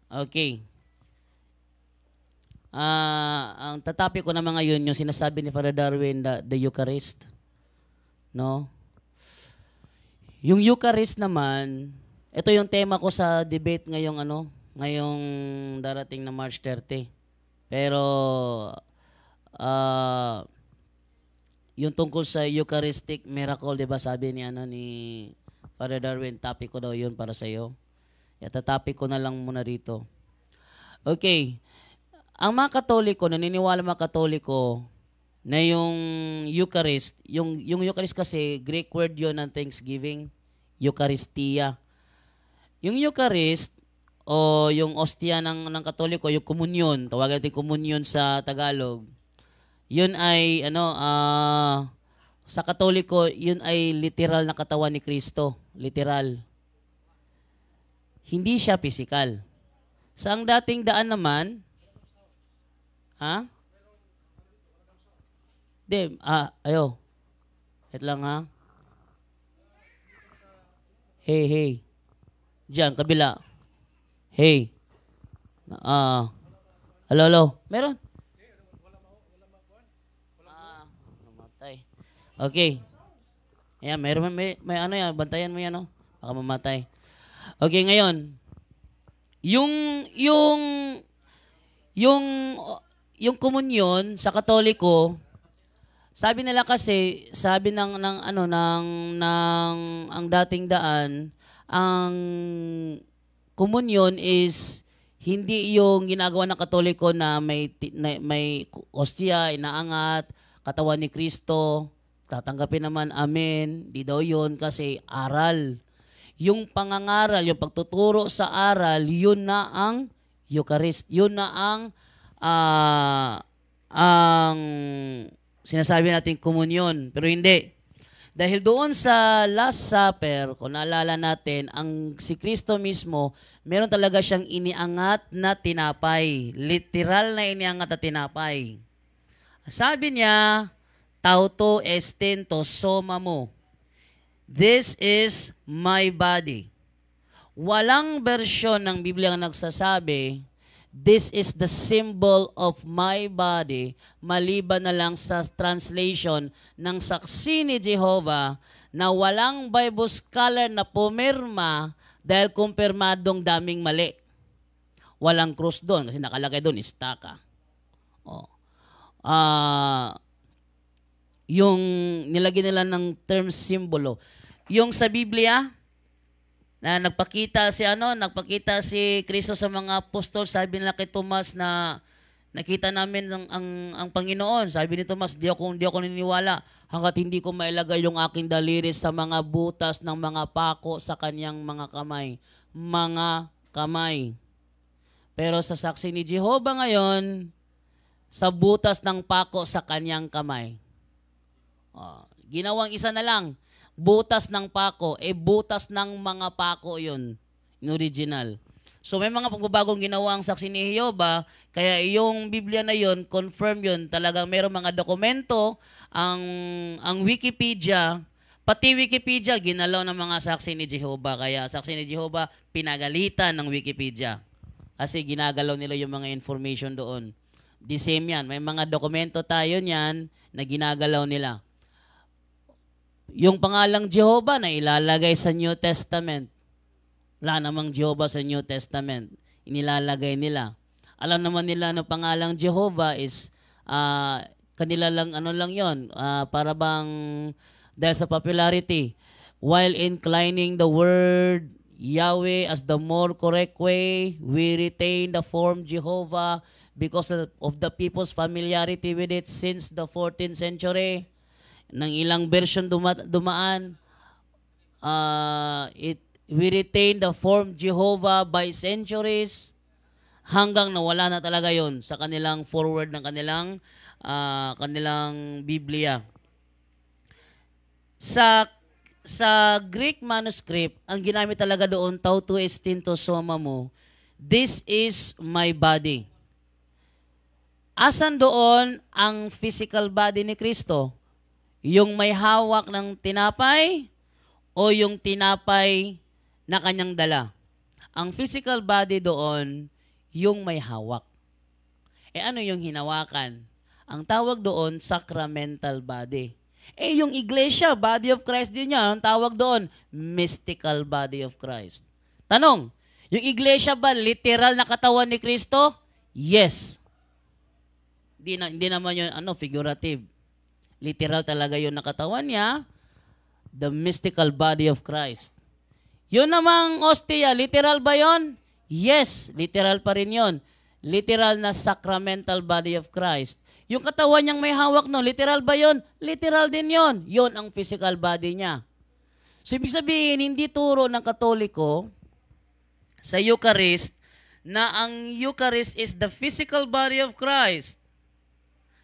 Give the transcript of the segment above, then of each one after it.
Okay. Ang tatapi ko naman ngayon, yung sinasabi ni Father Darwin, the Eucharist. No? Yung Eucharist naman, ito yung tema ko sa debate ngayong darating na March 30. Pero, yung tungkol sa Eucharistic miracle, 'di ba? Sabi ni Father Darwin, topic ko daw 'yun para sa iyo. Topic ko na lang muna dito. Okay. Ang mga Katoliko, naniniwala mga Katoliko na yung Eucharist, yung Eucharist kasi Greek word 'yon ng Thanksgiving, Eucharistia. Yung Eucharist o yung ostia ng Katoliko, yung komunyon, tawagan natin komunyon sa Tagalog. Yun ay sa Katoliko, yun ay literal na katawan ni Kristo, literal. Hindi siya physical. Sa ang dating daan naman, ayo. Wait lang ha. Hey. Diyan, kabila. Hey. Hello. Meron? Namatay. Okay. Ayan, may yan, bantayan mo yan, baka mamatay. Okay, ngayon. Yung komunyon sa Katoliko, sabi nila kasi, ang dating daan, ang komunyon is hindi yung ginagawa ng Katoliko na may ostya, inaangat, katawan ni Kristo, tatanggapin naman, amen. Di daw yun kasi aral. Yung pangangaral, yung pagtuturo sa aral, yun na ang Eucharist. Yun na ang sinasabi natin komunyon. Pero hindi. Dahil doon sa Last Supper, kung naalala natin, si Kristo mismo, meron talaga siyang iniangat na tinapay. Literal na iniangat na tinapay. Sabi niya, tauto estin to soma mo. This is my body. Walang bersyon ng Biblia ang nagsasabi, this is the symbol of my body, maliban na lang sa translation ng Saksi ni Jehovah na walang Bible scholar na pumirma dahil kumpirmadong daming mali. Walang cross doon kasi nakalagay doon, istaka. Yung nilagyan nila ng term simbolo. Yung sa Biblia, na nagpakita si Kristo sa mga apostol, sabi nila kay Tomas na nakita namin ang Panginoon. Sabi ni Tomas, di ako naniniwala hanggat hindi ko mailagay yung aking daliri sa mga butas ng mga pako sa kanyang mga kamay. Mga kamay. Pero sa Saksi ni Jehovah ngayon, sa butas ng pako sa kanyang kamay. Ginawang isa na lang. Butas ng pako. Butas ng mga pako yun. In original. So may mga pagbabagong ginawa ang Saksi ni Jehovah, kaya yung Biblia na yun, confirm yun. Talagang mayroong mga dokumento, ang Wikipedia, pati Wikipedia, ginalaw ng mga Saksi ni Jehovah. Kaya Saksi ni Jehovah, pinagalitan ng Wikipedia. Kasi ginagalaw nila yung mga information doon. The same yan. May mga dokumento tayo niyan na ginagalaw nila. Yung pangalang Jehovah na ilalagay sa New Testament. Wala namang Jehovah sa New Testament. Inilalagay nila. Alam naman nila na pangalang Jehovah is kanila lang yon, para bang dahil sa popularity. While inclining the word Yahweh as the more correct way, we retain the form Jehovah because of the people's familiarity with it since the 14th century. Nang ilang version dumaan, we retain the form Jehovah by centuries hanggang nawala na talaga yon sa kanilang forward ng kanilang Biblia. Sa Greek manuscript, ang ginamit talaga doon, tauto estin to soma mo, this is my body. Asan doon ang physical body ni Kristo? Yung may hawak ng tinapay o yung tinapay na kanyang dala? Ang physical body doon, yung may hawak. Ano yung hinawakan? Ang tawag doon, sacramental body. Yung iglesia, body of Christ din yan. Ang tawag doon, mystical body of Christ. Tanong, yung iglesia ba literal na katawan ni Kristo? Yes. Hindi naman yun, figurative. Literal talaga yun na katawan niya, the mystical body of Christ. Yun namang ostia, literal ba yun? Yes, literal pa rin yun. Literal na sacramental body of Christ. Yung katawan niyang may hawak no, literal ba yun? Literal din yun. Yun ang physical body niya. So, ibig sabihin, hindi turo ng Katoliko sa Eucharist na ang Eucharist is the physical body of Christ.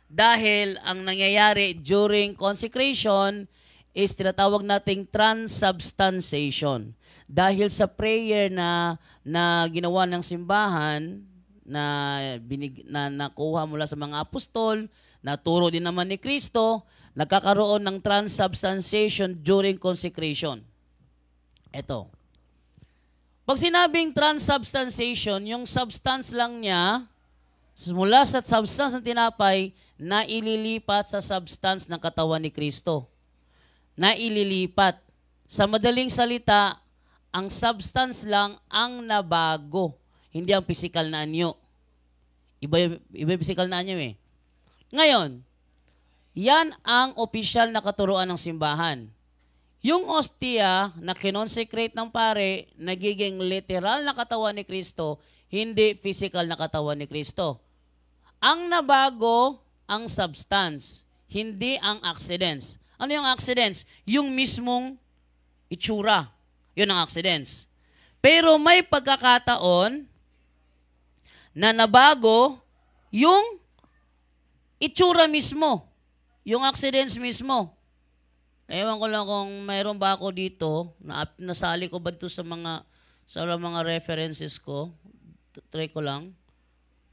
Dahil ang nangyayari during consecration is tinatawag nating transubstantiation. Dahil sa prayer na ginawa ng simbahan, na nakuha mula sa mga apostol, naturo din naman ni Kristo, nagkakaroon ng transubstantiation during consecration. Ito. Pag sinabing transubstantiation, yung substance lang niya, mula sa substance ng tinapay, na ililipat sa substance ng katawan ni Kristo. Na ililipat. Sa madaling salita, ang substance lang ang nabago. Hindi ang physical na anyo. Iba yung physical na anyo eh. Ngayon, yan ang opisyal na katuruan ng simbahan. Yung ostia na kinonsecrate ng pare, nagiging literal na katawan ni Kristo, hindi physical na katawan ni Kristo. Ang nabago, ang substance, hindi ang accidents. Ano yung accidents? Yung mismong itsura. Yun ang accidents. Pero may pagkakataon na nabago yung itsura mismo, yung accidents mismo. Ewan ko lang kung mayroon ba ako dito, nasali ko ba ito sa mga references ko. Try ko lang.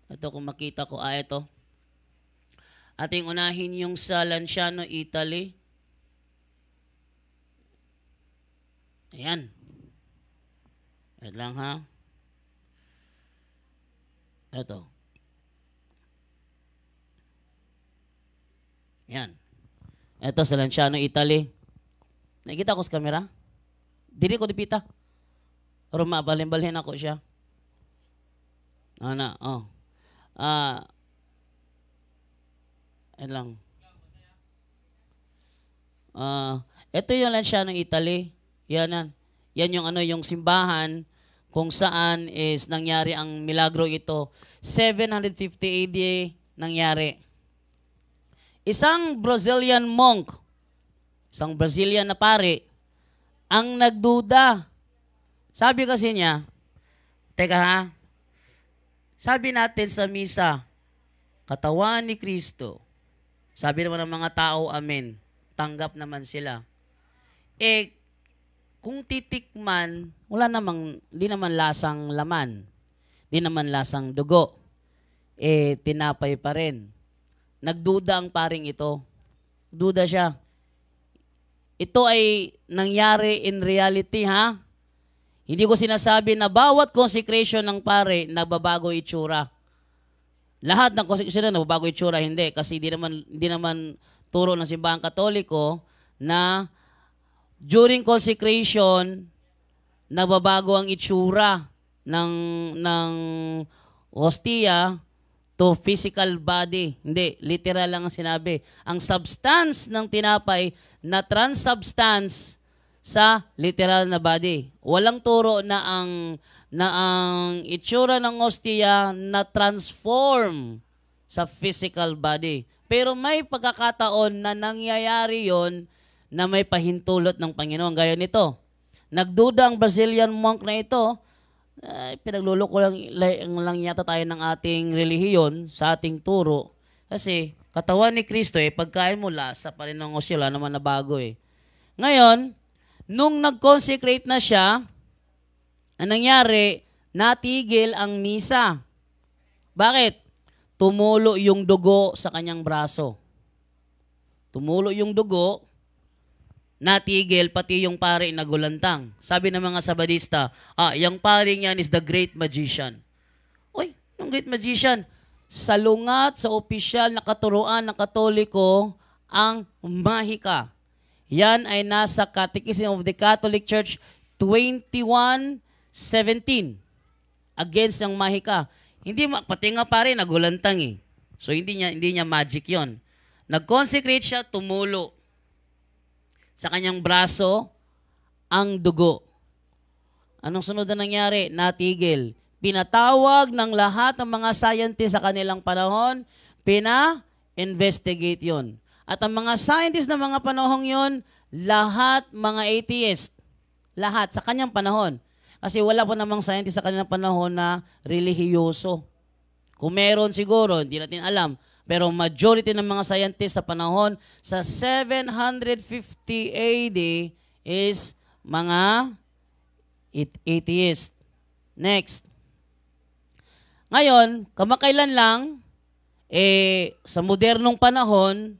Ito kung makita ko. Ito. Ating unahin yung sa Lanciano, Italy. Ayan. Wait lang ha. Ito. Yan. Ito sa Lanciano, Italy. Nakikita ko sa camera? Dili ko dipita. Pero mabalhin-balhin ako siya. Yan lang. Ito yung Lanciano, Italy. Yan yung simbahan kung saan is nangyari ang milagro ito. 750 AD nangyari. Isang Brazilian monk, isang Brazilian na pare, ang nagduda. Sabi kasi niya, teka ha, sabi natin sa misa, katawan ni Kristo. Sabi naman ng mga tao, amen. Tanggap naman sila. Kung titikman, di naman lasang laman. Di naman lasang dugo. Tinapay pa rin. Nagduda ang paring ito. Duda siya. Ito ay nangyari in reality, ha? Hindi ko sinasabi na bawat consecration ng pare, nagbabago itsura. Lahat ng consecration na nagbabago itsura, hindi. Kasi di naman turo ng simbahang Katoliko na during consecration, nagbabago ang itsura ng hostia to physical body. Hindi, literal lang ang sinabi. Ang substance ng tinapay na transubstance sa literal na body. Walang turo na ang itsura ng hostia na transform sa physical body. Pero may pagkakataon na nangyayari yon na may pahintulot ng Panginoon. Gaya nito, nagduda ang Brazilian monk na ito, pinagluloko lang yata tayo ng ating relihiyon sa ating turo. Kasi katawan ni Kristo, pagkain mo, lasa pa rin ng osila naman na bago Ngayon, nung nag-consecrate na siya, ang nangyari, natigil ang misa. Bakit? Tumulo yung dugo sa kanyang braso. Tumulo yung dugo, natigil, pati yung pare nagulantang. Sabi ng mga Sabadista, yung pare niyan is the great magician. Uy, Ng great magician, salungat sa opisyal na katuruan ng Katoliko ang mahika. Yan ay nasa Catechism of the Catholic Church 21:17. Against ng mahika. Hindi, pati nga pare, nagulantang eh. So hindi niya magic yon. Nag-consecrate siya, tumulo. Sa kanyang braso, ang dugo. Anong sunod na nangyari? Natigil. Pinatawag ng lahat ng mga scientists sa kanilang panahon, pina-investigate yon. At ang mga scientists na mga panahong yon, lahat mga atheist. Lahat sa kanyang panahon. Kasi wala po namang scientist sa kanilang panahon na relihiyoso. Kung meron siguro, hindi natin alam. Pero majority ng mga scientists sa panahon sa 750 AD is mga atheist. Next. Ngayon, kamakailan lang, sa modernong panahon,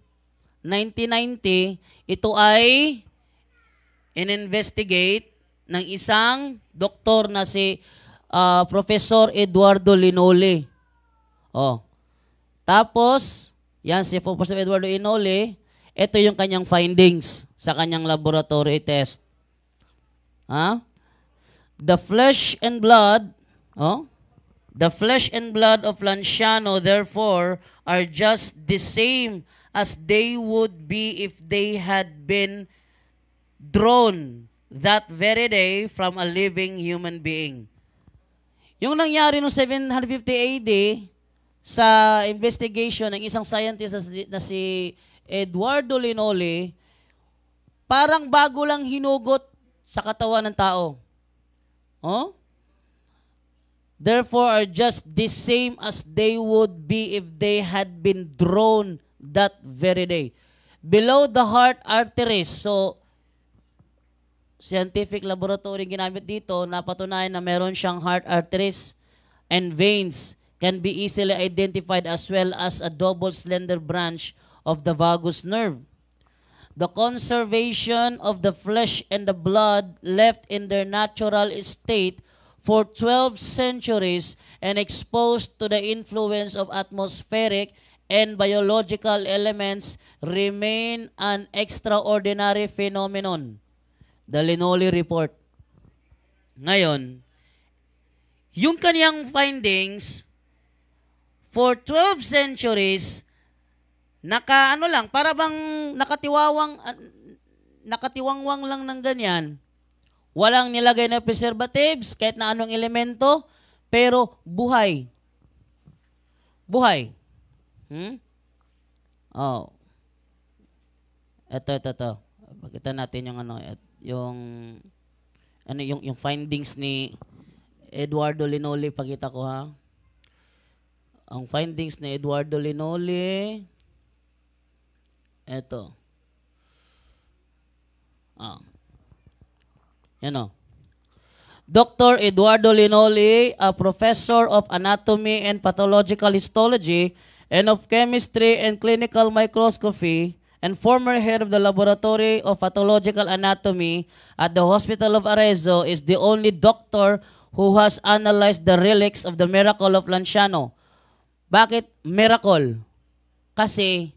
1990, ito ay in-investigate ng isang doktor na si Professor Eduardo Linole. Tapos, yan si Professor Eduardo Linole, ito yung kanyang findings sa kanyang laboratory test. The flesh and blood, the flesh and blood of Lanciano, therefore, are just the same as they would be if they had been drawn that very day from a living human being. Yung nangyari noong 750 AD sa investigation ng isang scientist na si Eduardo Linole, parang bago lang hinugot sa katawan ng tao. Therefore are just the same as they would be if they had been drawn that very day. Below the heart arteries. So, scientific laboratory ginamit dito, napatunayan na meron siyang heart arteries and veins can be easily identified as well as a double slender branch of the vagus nerve. The conservation of the flesh and the blood left in their natural state for 12 centuries and exposed to the influence of atmospheric and biological elements remain an extraordinary phenomenon. The Linole Report. Ngayon, yung kaniyang findings, for 12 centuries, para bang nakatiwangwang lang ng ganyan, walang nilagay na preservatives, kahit na anong elemento, pero buhay. Buhay. Ito. Pakita natin yung findings ni Eduardo Linole. Pakita ko ha. Ang findings ni Eduardo Linole. Ito. Yan o. Dr. Eduardo Linole, a professor of anatomy and pathological histology and of chemistry and clinical microscopy and former head of the laboratory of pathological anatomy at the Hospital of Arezzo, is the only doctor who has analyzed the relics of the miracle of Lanciano. Bakit miracle? Kasi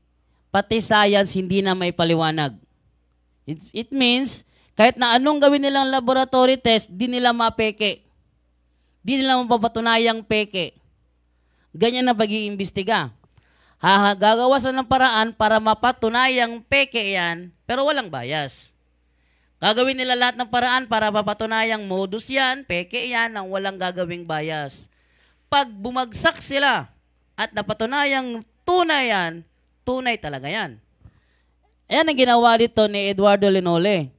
pati science hindi na may paliwanag. It means kahit na anong gawin nilang laboratory test, di nila mapeke. Di nila mapapatunayang peke. Ganyan na pag-iimbestiga. Gagawa sa ng paraan para mapatunayang peke yan, pero walang bias. Gagawin nila lahat ng paraan para mapatunayang modus yan, peke yan, nang walang gagawing bias. Pag bumagsak sila at napatunayang tunay yan, tunay talaga yan. Ayan ang ginawa dito ni Eduardo Linole.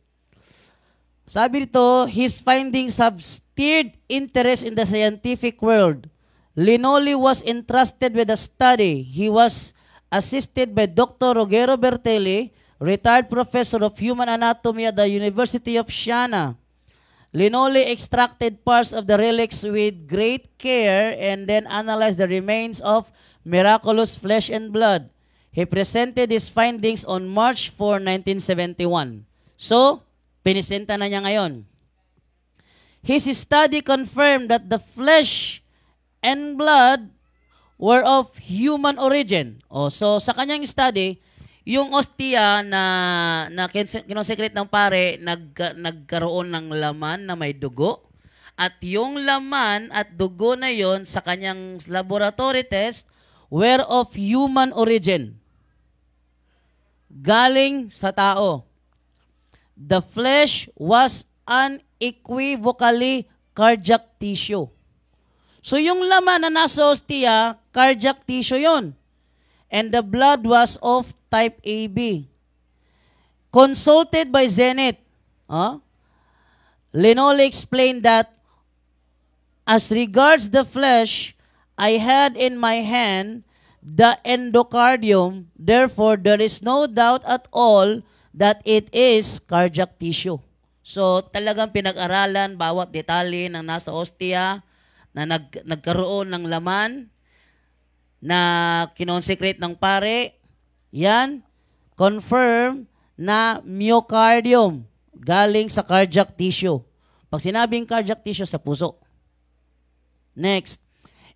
Sabi dito, his findings have stirred interest in the scientific world. Linole was entrusted with a study. He was assisted by Dr. Ruggero Bertelli, retired professor of human anatomy at the University of Siena. Linole extracted parts of the relics with great care and then analyzed the remains of miraculous flesh and blood. He presented his findings on March 4, 1971. So, pinisenta na niya ngayon. His study confirmed that the flesh and blood were of human origin. So sa kanyang study, yung ostia na kinonsecrate ng pare, nagkaroon ng laman na may dugo. At yung laman at dugo na yon sa kanyang laboratory test were of human origin. Galing sa tao. The flesh was unequivocally cardiac tissue. So yung laman na nasa ostia, cardiac tissue yon. And the blood was of type AB. Consulted by Zenith, Linolle explained that, as regards the flesh, I had in my hand the endocardium, therefore there is no doubt at all that it is cardiac tissue. So talagang pinag-aralan bawat detalye ng nasa ostia na nagkaroon ng laman na kinonsecrate ng pare. Yan, confirm na myocardium galing sa cardiac tissue. Pag sinabing cardiac tissue, sa puso. Next,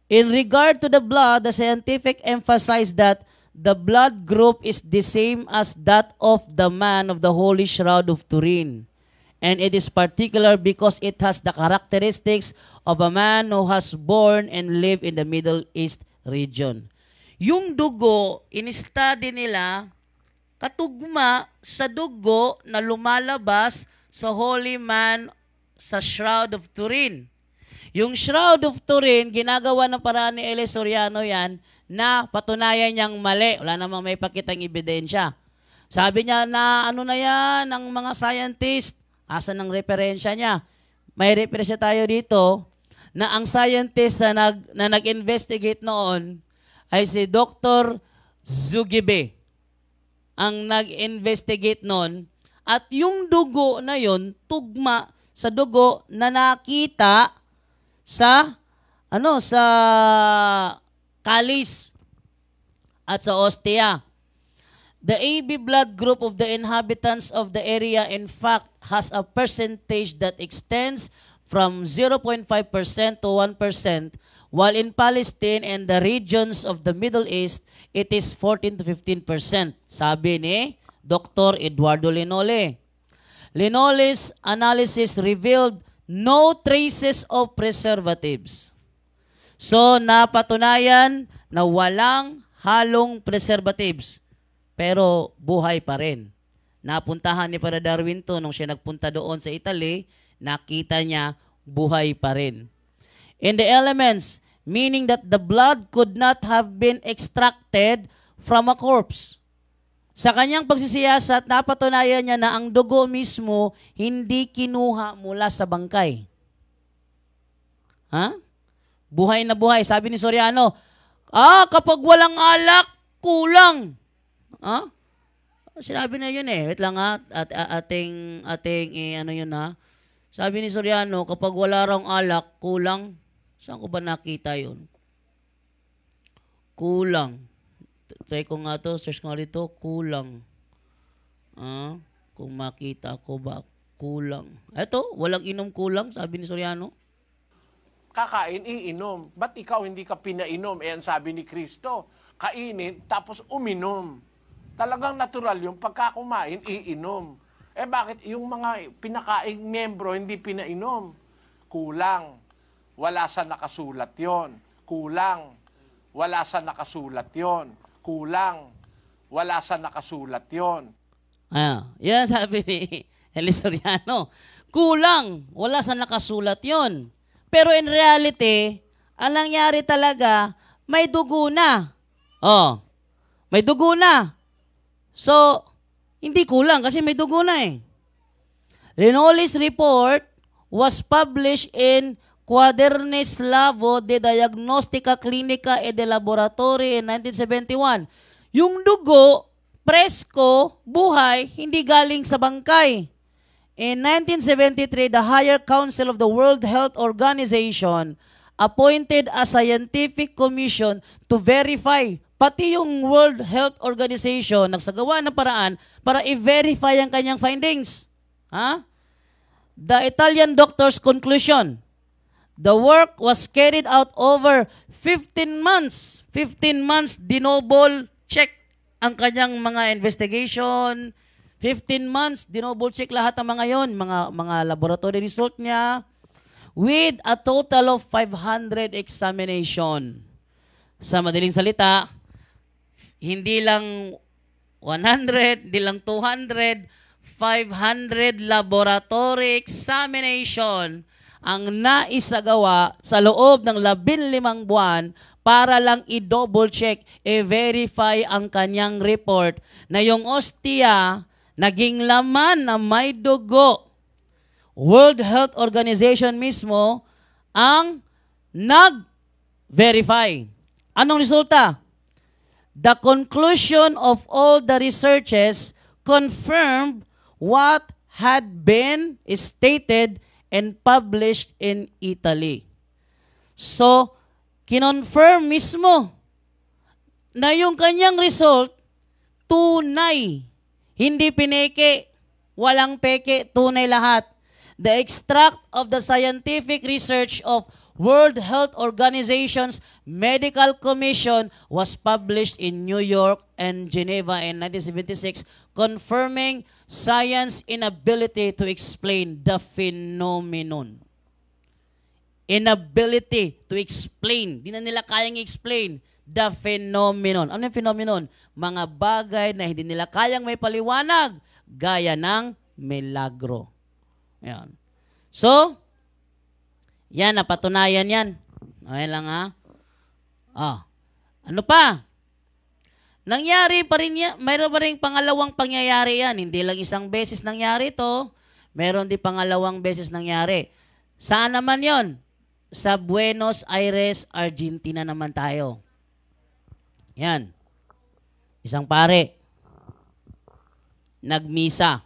in regard to the blood, the scientific emphasized that the blood group is the same as that of the man of the Holy Shroud of Turin. And it is particular because it has the characteristics of a man who has born and lived in the Middle East region. Yung dugo, in-study nila, katugma sa dugo na lumalabas sa Holy Man sa Shroud of Turin. Yung Shroud of Turin, ginagawa ng paraan ni Eli Soriano yan na patunayan niyang mali. Wala namang may pakitang ebidensya. Sabi niya na ano na yan ng mga scientist. Asan ang referensya niya? May referensya tayo dito na ang scientist na nag-investigate noon ay si Dr. Zugibe. Ang nag-investigate noon. At yung dugo na yon, tugma sa dugo na nakita sa kalis at sa ostia. The AB blood group of the inhabitants of the area in fact has a percentage that extends from 0.5% to 1%, while in Palestine and the regions of the Middle East, it is 14 to 15%. Sabi ni Dr. Eduardo Linolle. Linolle's analysis revealed no traces of preservatives. So, napatunayan na walang halong preservatives. Pero buhay pa rin. Napuntahan ni Father Darwin to nung siya nagpunta doon sa Italy, nakita niya buhay pa rin. In the elements, meaning that the blood could not have been extracted from a corpse. Sa kanyang pagsisiyasat, napatunayan niya na ang dugo mismo hindi kinuha mula sa bangkay. Buhay na buhay. Sabi ni Soriano, kapag walang alak, kulang. Sinabi na yun eh. Wait lang ating Sabi ni Soriano, kapag wala raw alak, kulang. Saan ko ba nakita yun? Kulang. Try ko nga to, search ko nga dito, kulang. Kung makita ko ba, kulang. Eto, walang inom kulang, sabi ni Soriano. Kakain, iinom. Ba't ikaw hindi ka pinainom? Ang sabi ni Kristo, kainin, tapos uminom. Talagang natural yung pagka kumain, iinom. Bakit yung mga pinakaing membro hindi pinainom? Kulang. Wala sa nakasulat yon. Kulang. Wala sa nakasulat yon. Kulang. Wala sa nakasulat yon. Yan sabi ni Eli Soriano. Kulang. Wala sa nakasulat yon. Pero in reality, ang nangyari talaga, may dugo na. May dugo na. So, hindi kulang kasi may dugo na eh. Linolle's report was published in Quadernes Labo de Diagnostica Clinica e de Laboratory in 1971. Yung dugo, presko, buhay, hindi galing sa bangkay. In 1973, the Higher Council of the World Health Organization appointed a scientific commission to verify. Pati yung World Health Organization nagsagawa ng paraan para i-verify ang kanyang findings. The Italian doctor's conclusion The work was carried out over 15 months. 15 months, dinoble check ang kanyang mga investigation. 15 months, dinoble check lahat ng mga yon, mga laboratory result niya, with a total of 500 examination. Sa madaling salita, hindi lang 100, hindi lang 200, 500 laboratory examination ang naisagawa sa loob ng 15 buwan para lang i-double check, i-verify ang kanyang report na yung ostia naging laman na may dugo. World Health Organization mismo ang nag-verify. Anong resulta? The conclusion of all the researches confirmed what had been stated and published in Italy. So, kinonfirm mismo na yung kanyang result, tunay. Hindi pineke, walang peke, tunay lahat. The extract of the scientific research of World Health Organization's Medical Commission was published in New York and Geneva in 1976, confirming science inability to explain the phenomenon. Inability to explain. Di na nila kayang explain the phenomenon. Ano yung phenomenon? Mga bagay na hindi nila kayang may paliwanag, gaya ng milagro. Ayan. So, yan, napatunayan yan. Okay lang ha? Ano pa? Nangyari pa rin yan. Mayroon pa rin pangalawang pangyayari yan. Hindi lang isang beses nangyari to. Meron din pangalawang beses nangyari. Saan naman yon? Sa Buenos Aires, Argentina naman tayo. Yan. Isang pare. Nagmisa.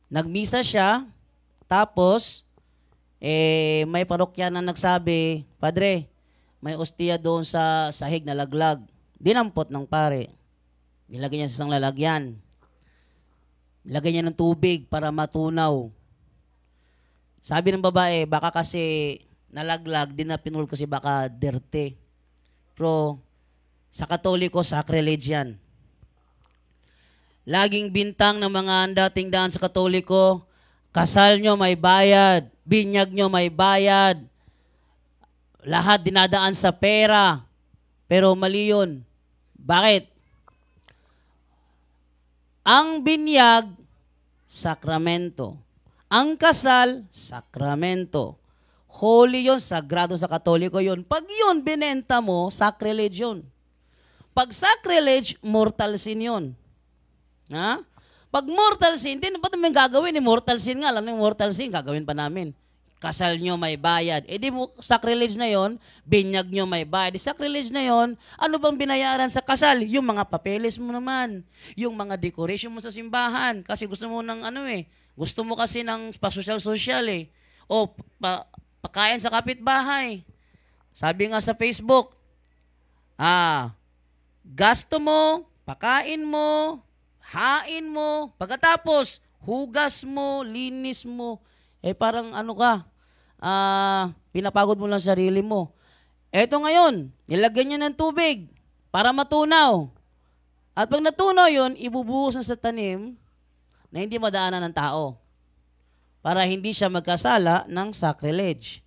Nagmisa siya. Tapos, may parokya na nagsabi, Padre, may ostia doon sa sahig na laglag. Dinampot ng pare. Nilagay niya sa isang lalagyan. Nilagay niya ng tubig para matunaw. Sabi ng babae, baka kasi nalaglag, di na pinul kasi baka dirty. Pero sa Katoliko, sacrilege yan. Laging bintang ng mga dating daan sa Katoliko, kasal nyo may bayad, binyag nyo may bayad, lahat dinadaan sa pera. Pero mali yun. Bakit? Ang binyag, sakramento. Ang kasal, sakramento. Holy yun, sagrado sa Katoliko yun. Pag yun binenta mo, sacrilege yun. Pag sacrilege, mortal sin yun. Ha? Pag mortal sin, hindi ba namin gagawin? Mortal sin nga, alam niyo mortal sin, gagawin pa namin. Kasal nyo may bayad. E di mo, sacrilege na yon, binyag nyo may bayad. Di sacrilege na yon, ano bang binayaran sa kasal? Yung mga papeles mo naman. Yung mga decoration mo sa simbahan. Kasi gusto mo ng gusto mo kasi ng pa-social-social O pakain sa kapitbahay. Sabi nga sa Facebook, gasto mo, pakain mo, hain mo, pagkatapos, hugas mo, linis mo, parang pinapagod mo lang sarili mo. Eto ngayon, nilagyan niya ng tubig para matunaw. At pag natunaw yun, ibubuhos na sa tanim na hindi madaanan ng tao para hindi siya magkasala ng sacrilege.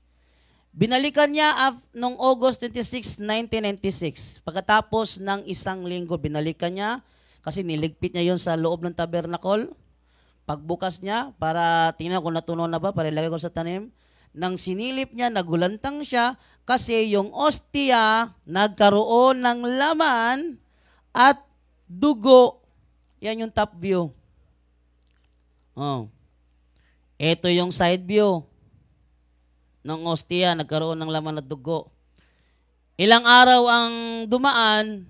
Binalikan niya noong August 26, 1996. Pagkatapos ng isang linggo, binalikan niya kasi niligpit niya yon sa loob ng tabernacle. Pagbukas niya, para tingnan kung natunaw na ba, para ilagay ko sa tanim. Nang sinilip niya, nagulantang siya kasi yung ostia nagkaroon ng laman at dugo. Yan yung top view. Ito yung side view ng ostia, nagkaroon ng laman at dugo. Ilang araw ang dumaan,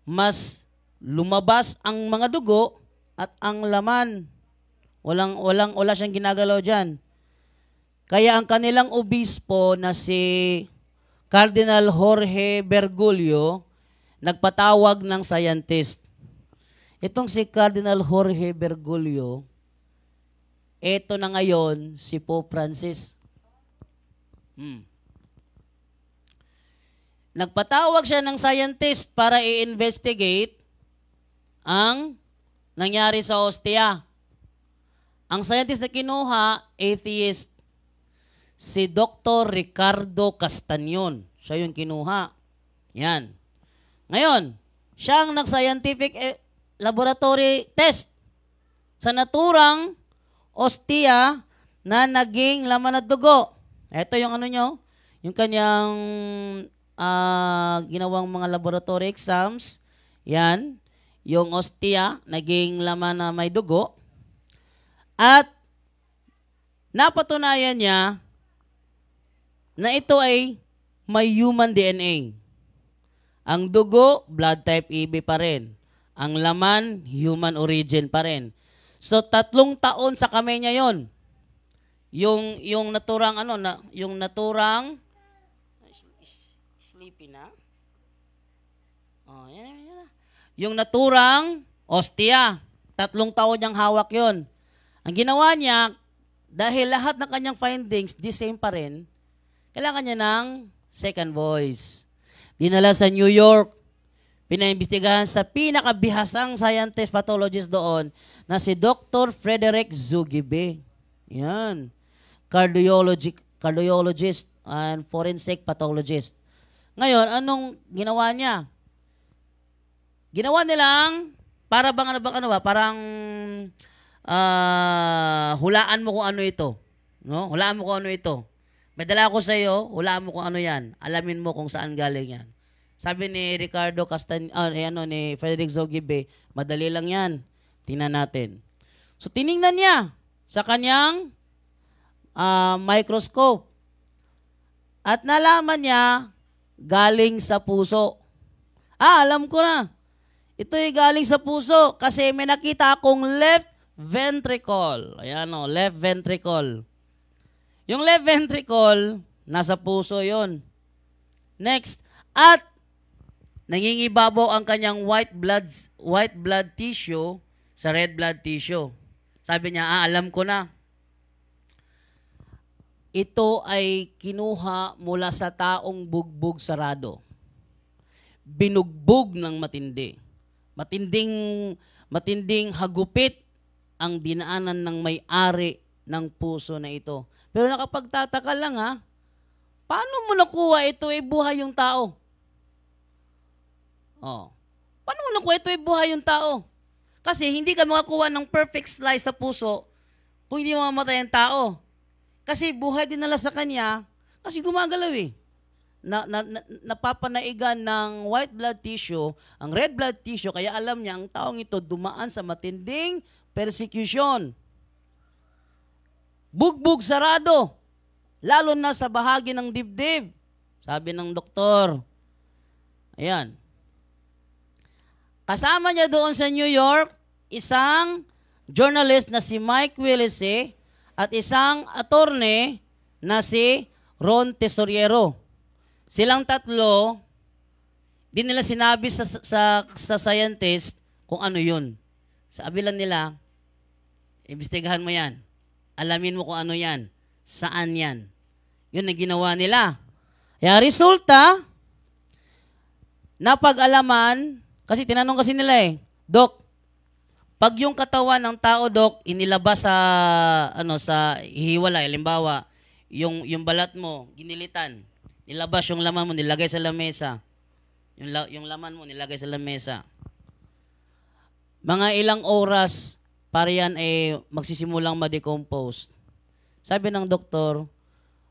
mas lumabas ang mga dugo at ang laman. Wala siyang ginagalaw dyan. Kaya ang kanilang obispo na si Cardinal Jorge Bergoglio nagpatawag ng scientist. Itong si Cardinal Jorge Bergoglio, ito na ngayon si Pope Francis. Nagpatawag siya ng scientist para i-investigate ang nangyari sa hostia. Ang scientist na kinuha, atheist, si Dr. Ricardo Castañon. Siya yung kinuha. Yan. Ngayon, siya ang nag-scientific laboratory test sa naturang hostia na naging laman at dugo. Ito yung ano nyo, yung kanyang ginawang mga laboratory exams. Yan. Yung hostia, naging laman na may dugo. At napatunayan niya na ito ay may human DNA. Ang dugo, blood type AB pa rin. Ang laman, human origin pa rin. So, 3 taon sa kamay niya yon. Yung naturang yung naturang sleepy na. Oh, yan. Yung naturang hostia. 3 taon niyang hawak yon. Ang ginawa niya, dahil lahat ng kanyang findings, the same pa rin, kailangan niya ng second voice. Dinala sa New York, pinaimbestigahan sa pinakabihasang scientist pathologist doon na si Dr. Frederick Zugibe. Yan. Cardiologist and forensic pathologist. Ngayon, anong ginawa niya? Ginawa nilang, para bang parang hulaan mo kung ano ito. No? Hulaan mo kung ano ito. May dala ko sa iyo, hulaan mo kung ano yan. Alamin mo kung saan galing yan. Sabi ni Ricardo ni Frederick Zugibe, madali lang yan. Tingnan natin. So, tiningnan niya sa kanyang microscope. At nalaman niya, galing sa puso. Alam ko na. Ito ay galing sa puso kasi may nakita akong left ventricle. Ayan left ventricle. Yung left ventricle, nasa puso yon. Next, at nangingibabaw ang kanyang white blood tissue sa red blood tissue. Sabi niya, alam ko na. Ito ay kinuha mula sa taong bugbog sarado. Binugbog ng matindi. Matinding hagupit ang dinaanan ng may-ari ng puso na ito. Pero nakapagtataka lang paano mo nakuha ito buhay yung tao? Paano mo nakuha ito buhay yung tao? Kasi hindi ka makakuha ng perfect slice sa puso kung hindi mamamatay ang tao. Kasi buhay din nila sa kanya kasi gumagalaw napapanaigan ng white blood tissue, ang red blood tissue, kaya alam niya ang taong ito dumaan sa matinding persecution. Bugbog sarado, lalo na sa bahagi ng dibdib, sabi ng doktor. Ayan. Kasama niya doon sa New York, isang journalist na si Mike Willise at isang attorney na si Ron Tesoriero. Silang tatlo, di nila sinabi sa scientist kung ano yun. Sabi lang nila, imbestigahan mo yan. Alamin mo kung ano yan. Saan yan. Yun ang ginawa nila. Kaya resulta, napag-alaman, kasi tinanong kasi nila Dok, pag yung katawan ng tao, Dok, inilabas sa hiwalay, halimbawa, yung balat mo, ginilitan, nilabas yung laman mo, nilagay sa lamesa. Yung laman mo, nilagay sa lamesa. Mga ilang oras, para yan magsisimulang ma-decompose. Sabi ng doktor,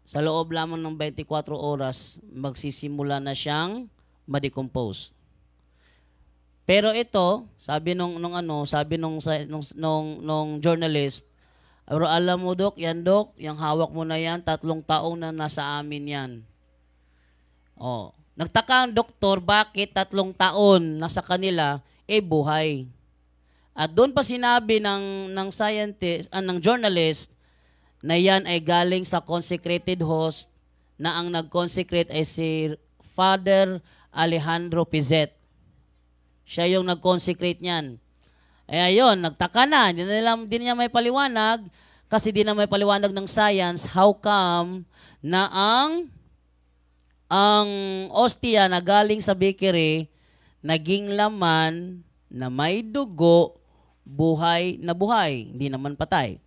sa loob lamang ng 24 oras, magsisimula na siyang ma-decompose. Pero ito, sabi nung journalist, alam mo Dok, yung hawak mo na yan, 3 taon na nasa amin yan. Nagtaka ang doktor, bakit 3 taon nasa kanila, buhay. At doon pa sinabi ng scientist, ng journalist, na yan ay galing sa consecrated host, na ang nag-consecrate ay si Father Alejandro Pizet. Siya yung nag-consecrate niyan. Ayun, nagtaka na, hindi niya may paliwanag, Kasi di na may paliwanag ng science, how come na ang ostia na galing sa bakery, naging laman na may dugo, buhay na buhay, hindi naman patay.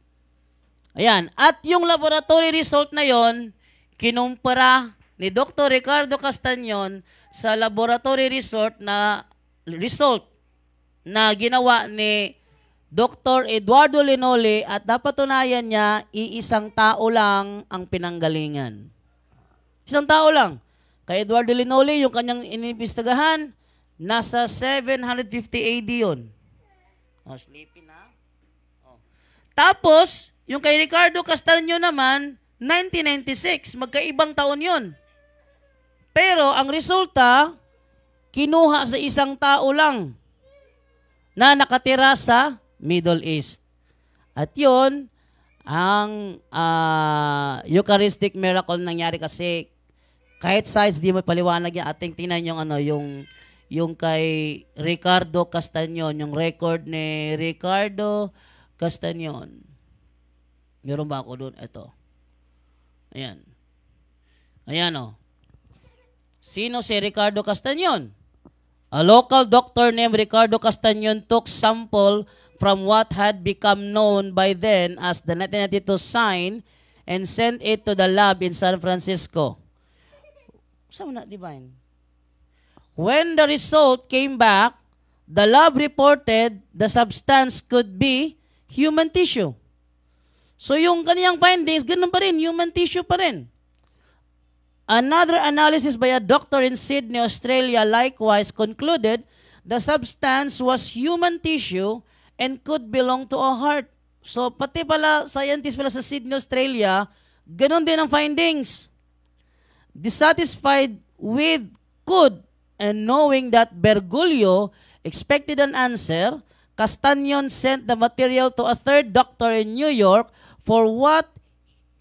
Ayan. At yung laboratory result na yon, kinumpara ni Dr. Ricardo Castañon sa laboratory result na ginawa ni Dr. Eduardo Linole at napatunayan niya, iisang tao lang ang pinanggalingan. Isang tao lang. Kay Eduardo Linole, yung kanyang inimbestigahan, nasa 750 AD yun. Oh, sleepy na. Oh. Tapos, yung kay Ricardo Castañon naman, 1996. Magkaibang taon yun. Pero, ang resulta, kinuha sa isang tao lang na nakatira sa Middle East. At yun, ang Eucharistic miracle nangyari kasi kahit size di mo paliwanag yan. Ating tingnan yung kay Ricardo Castañon, yung record ni Ricardo Castañon. Meron ba ako doon? Ito. Ayan. Ayan o. Sino si Ricardo Castañon? A local doctor named Ricardo Castañon took sample from what had become known by then as the 1992 sign and sent it to the lab in San Francisco. Saan na, Divine? When the result came back, the lab reported the substance could be human tissue. So yung kaniyang findings, ganun pa rin, human tissue pa rin. Another analysis by a doctor in Sydney, Australia, likewise concluded the substance was human tissue and could belong to a heart. So pati pala, scientists pala sa Sydney, Australia, ganun din ang findings. Dissatisfied with could and knowing that Bergoglio expected an answer, Castañon sent the material to a third doctor in New York for what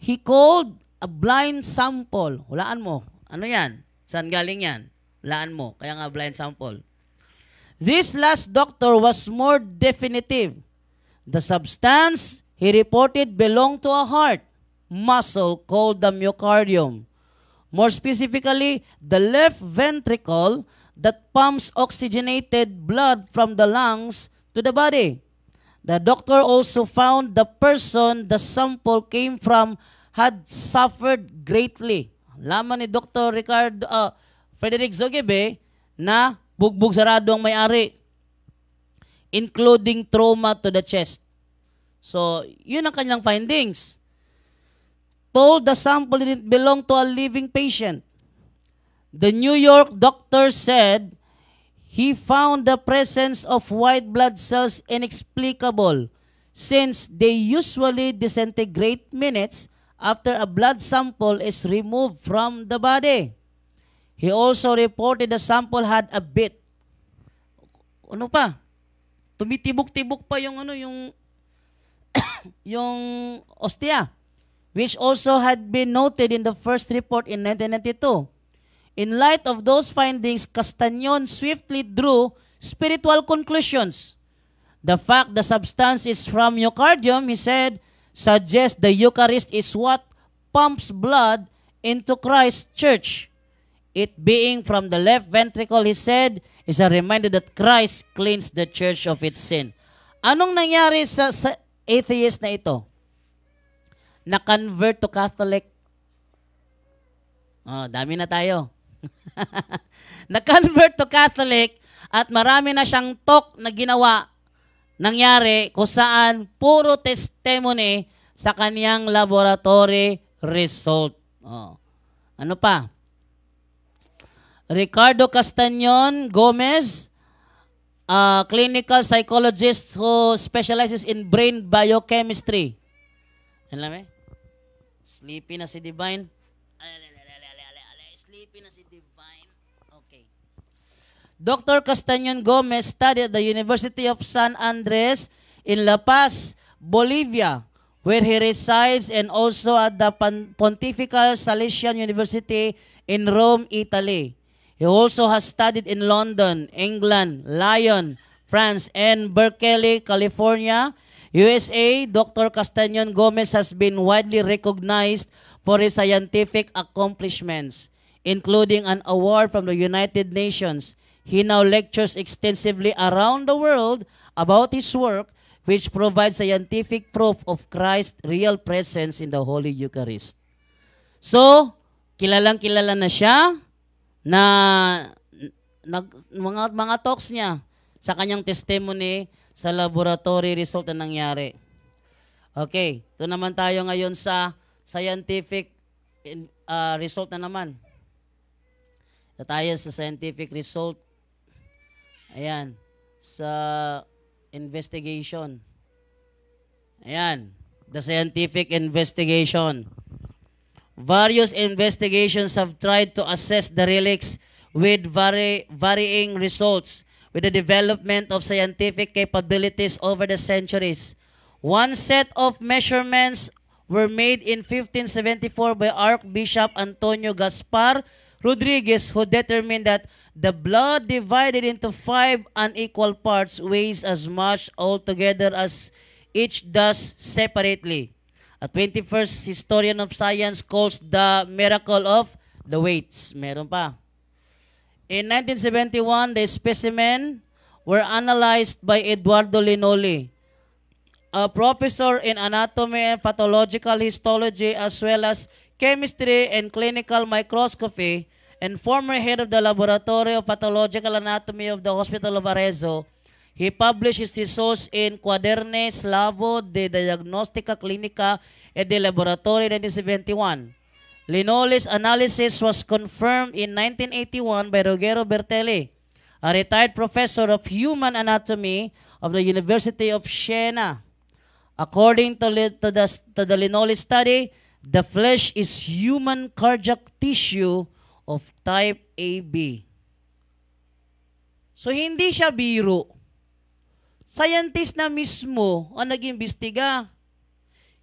he called a blind sample. Hulaan mo. Ano yan? Saan galing yan? Hulaan mo. Kaya nga blind sample. This last doctor was more definitive. The substance he reported belonged to a heart muscle called the myocardium. More specifically, the left ventricle that pumps oxygenated blood from the lungs to the body. The doctor also found the person the sample came from had suffered greatly. Laman ni Dr. Frederick Zogebe na bugbog sarado ang may-ari, including trauma to the chest. So, yun ang kanyang findings. Told the sample didn't belong to a living patient. The New York doctor said he found the presence of white blood cells inexplicable since they usually disintegrate minutes after a blood sample is removed from the body. He also reported the sample had a bit. Ano pa? Tumitibok-tibok pa yung yung ostia, which also had been noted in the first report in 1992. In light of those findings, Castañon swiftly drew spiritual conclusions. The fact the substance is from myocardium, he said, suggests the Eucharist is what pumps blood into Christ's church. It being from the left ventricle, he said, is a reminder that Christ cleansed the church of its sin. Anong nangyari sa atheist na ito? Na-convert to Catholic. Oh, dami na tayo. Na-convert to Catholic at marami na siyang talk na ginawa, nangyari kung saan puro testimony sa kaniyang laboratory result. Oh. Ano pa? Ricardo Castañon Gomez, a clinical psychologist who specializes in brain biochemistry. Alam mo? Sleepy na si Divine. Sleepy na si Divine. Okay. Dr. Castañon Gomez studied at the University of San Andres in La Paz, Bolivia, where he resides, and also at the Pontifical Salesian University in Rome, Italy. He also has studied in London, England, Lyon, France, and Berkeley, California. USA, Dr. Castañon Gomez has been widely recognized for his scientific accomplishments, including an award from the United Nations. He now lectures extensively around the world about his work, which provides scientific proof of Christ's real presence in the Holy Eucharist. So, kilalang-kilala na siya na mga talks niya sa kanyang testimony sa laboratory result na nangyari. Okay, ito naman tayo ngayon sa scientific result na naman. Ito tayo sa scientific result. Ayan, sa investigation. Ayan, the scientific investigation. Various investigations have tried to assess the relics with varying results with the development of scientific capabilities over the centuries. One set of measurements were made in 1574 by Archbishop Antonio Gaspar Rodriguez, who determined that the blood divided into 5 unequal parts weighs as much altogether as each does separately. A 21st historian of science calls the miracle of the weights. Meron pa. In 1971, the specimen were analyzed by Eduardo Linoli, a professor in anatomy and pathological histology as well as chemistry and clinical microscopy and former head of the Laboratory of Pathological Anatomy of the Hospital of Arezzo. He published his results in Quadernes Labo de Diagnostica Clinica et de Laboratory 1971. Linoli's analysis was confirmed in 1981 by Ruggero Bertelli, a retired professor of human anatomy of the University of Siena. According to the Linoli study, the flesh is human cardiac tissue of type AB. So hindi siya biro. Scientist na mismo ang nag-imbestiga.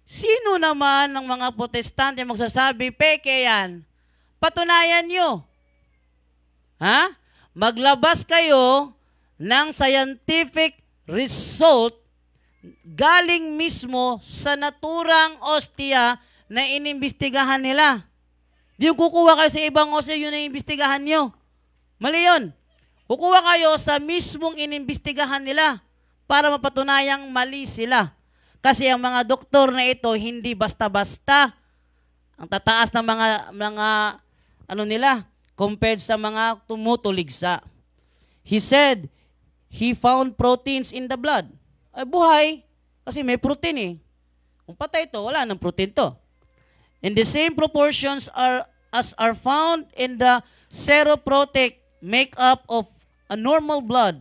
Sino naman ng mga protestante magsasabi, peke yan? Patunayan nyo. Ha? Maglabas kayo ng scientific result galing mismo sa naturang ostia na inimbestigahan nila. Di yung kukuha kayo sa ibang ostia, yun na inimbestigahan nyo. Mali yun. Kukuha kayo sa mismong inimbestigahan nila para mapatunayang mali sila. Kasi ang mga doktor na ito, hindi basta-basta ang tataas ng mga ano nila, compared sa mga tumutuligsa. He said, he found proteins in the blood. Ay, buhay, kasi may protein eh. Kung patay ito, wala nang protein to. In the same proportions as are found in the seroprotic makeup of a normal blood,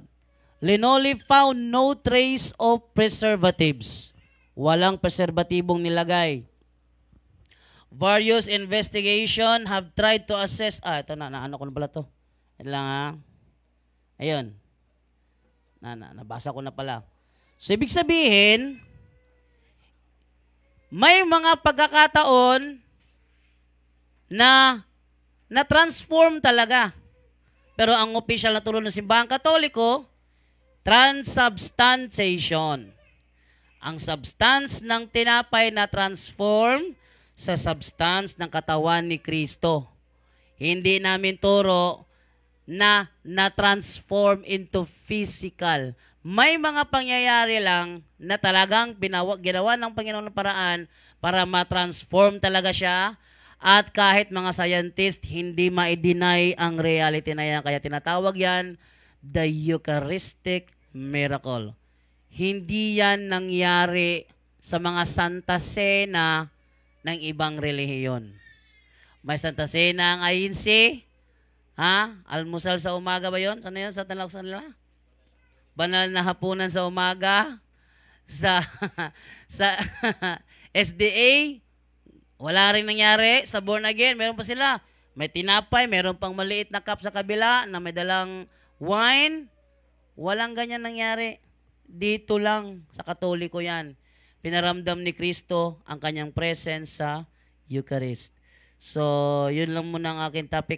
Linoli found no trace of preservatives. Walang preserbatibong nilagay. Various investigation have tried to assess, ito naano ko na pala to. Ito lang ha. Ayun. Nabasa ko na pala. So, ibig sabihin, may mga pagkakataon na na-transform talaga. Pero ang official na turo ng Simbahang Katoliko, transubstantiation. Ang substance ng tinapay na transform sa substance ng katawan ni Kristo. Hindi namin turo na na-transform into physical. May mga pangyayari lang na talagang ginawa ng Panginoon ng paraan para ma-transform talaga siya. At kahit mga scientist, hindi ma-deny ang reality na yan. Kaya tinatawag yan, the Eucharistic miracle. Hindi yan nangyari sa mga Santa Cena ng ibang relihiyon. May Santa Cena ang INC, almusal sa umaga ba yun? Saan yun? Sa tanawag sa nila? Banal na hapunan sa umaga. Sa SDA, wala rin nangyari. Sa born again, meron pa sila. May tinapay, meron pang maliit na cup sa kabila na may dalang wine. Walang ganyan nangyari. Dito lang sa Katoliko yan. Pinaramdam ni Kristo ang kanyang presence sa Eucharist. So, yun lang muna ang aking topic.